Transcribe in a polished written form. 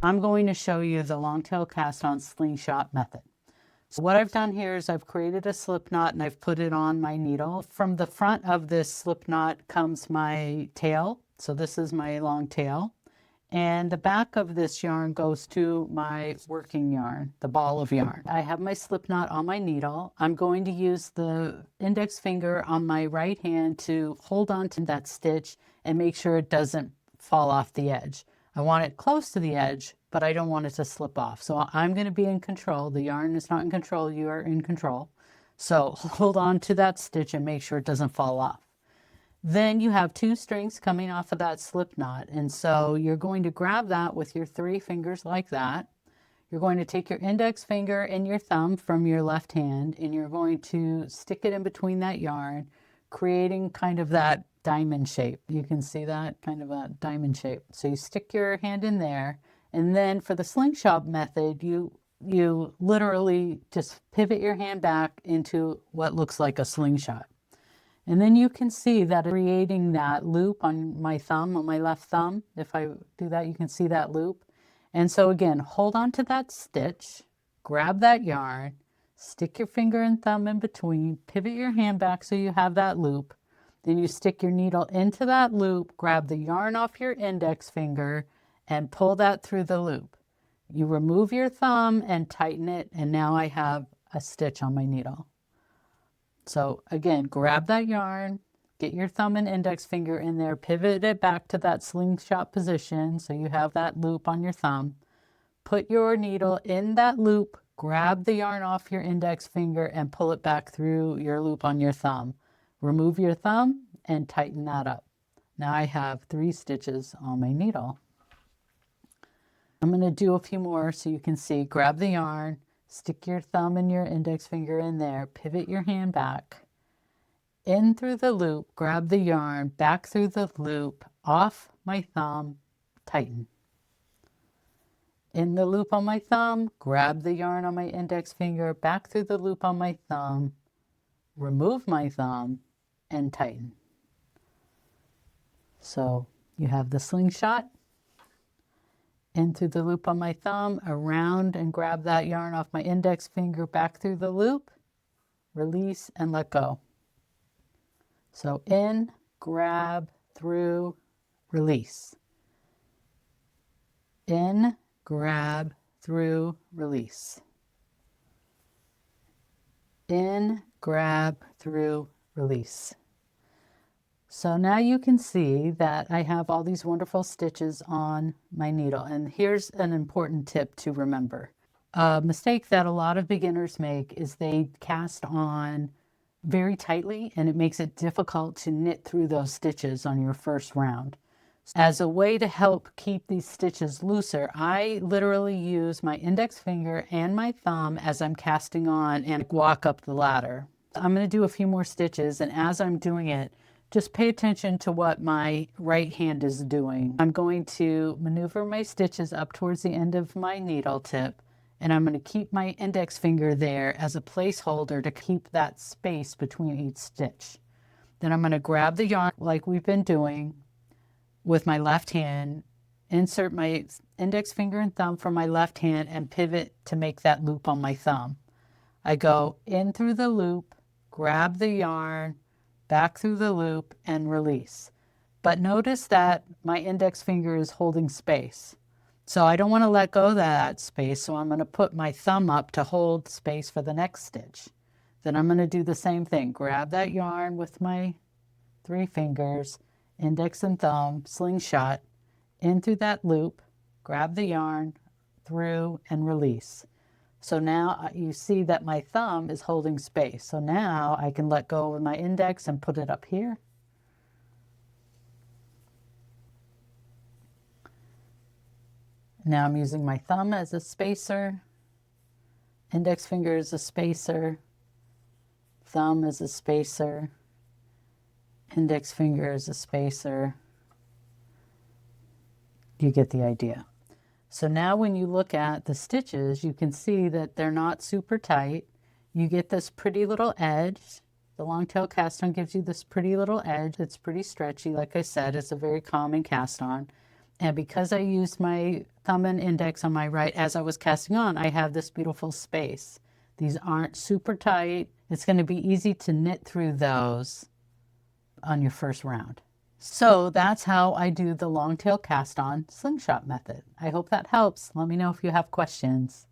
I'm going to show you the long tail cast on slingshot method. So what I've done here is I've created a slip knot and I've put it on my needle. From the front of this slip knot comes my tail. So this is my long tail. And the back of this yarn goes to my working yarn, the ball of yarn. I have my slip knot on my needle. I'm going to use the index finger on my right hand to hold on to that stitch and make sure it doesn't fall off the edge. I want it close to the edge, but I don't want it to slip off. So I'm going to be in control. The yarn is not in control. You are in control. So hold on to that stitch and make sure it doesn't fall off. Then you have 2 strings coming off of that slip knot. And so you're going to grab that with your 3 fingers like that. You're going to take your index finger and your thumb from your left hand, and you're going to stick it in between that yarn, creating kind of that diamond shape. You can see that kind of a diamond shape. So you stick your hand in there, and then for the slingshot method, you literally just pivot your hand back into what looks like a slingshot. And then you can see that creating that loop on my thumb, on my left thumb. If I do that, you can see that loop. And so again, hold on to that stitch, grab that yarn, stick your finger and thumb in between, pivot your hand back so you have that loop. Then you stick your needle into that loop, grab the yarn off your index finger, and pull that through the loop. You remove your thumb and tighten it, and now I have a stitch on my needle. So again, grab that yarn, get your thumb and index finger in there, pivot it back to that slingshot position so you have that loop on your thumb. Put your needle in that loop, grab the yarn off your index finger and pull it back through your loop on your thumb. Remove your thumb and tighten that up. Now I have 3 stitches on my needle. I'm going to do a few more so you can see. Grab the yarn, stick your thumb and your index finger in there, pivot your hand back, in through the loop, grab the yarn, back through the loop, off my thumb, tighten. In the loop on my thumb, grab the yarn on my index finger, back through the loop on my thumb, remove my thumb, and tighten. So you have the slingshot, in through the loop on my thumb, around and grab that yarn off my index finger, back through the loop, release and let go. So in, grab, through, release. In, grab, through, release. In, grab, through, release. So now you can see that I have all these wonderful stitches on my needle. And here's an important tip to remember. A mistake that a lot of beginners make is they cast on very tightly, and it makes it difficult to knit through those stitches on your first round. As a way to help keep these stitches looser, I literally use my index finger and my thumb as I'm casting on and walk up the ladder. I'm going to do a few more stitches, and as I'm doing it, just pay attention to what my right hand is doing. I'm going to maneuver my stitches up towards the end of my needle tip, and I'm going to keep my index finger there as a placeholder to keep that space between each stitch. Then I'm going to grab the yarn like we've been doing with my left hand, insert my index finger and thumb from my left hand, and pivot to make that loop on my thumb. I go in through the loop, grab the yarn, back through the loop, and release. But notice that my index finger is holding space. So I don't want to let go of that space, so I'm going to put my thumb up to hold space for the next stitch. Then I'm going to do the same thing. Grab that yarn with my 3 fingers, index and thumb, slingshot, in through that loop, grab the yarn, through, and release. So now you see that my thumb is holding space. So now I can let go with my index and put it up here. Now I'm using my thumb as a spacer, index finger as a spacer, thumb as a spacer, index finger as a spacer. You get the idea. So now when you look at the stitches, you can see that they're not super tight. You get this pretty little edge. The long tail cast on gives you this pretty little edge. It's pretty stretchy. Like I said, it's a very common cast on. And because I used my thumb and index on my right as I was casting on, I have this beautiful space. These aren't super tight. It's going to be easy to knit through those on your first round. So that's how I do the long tail cast on slingshot method. I hope that helps. Let me know if you have questions.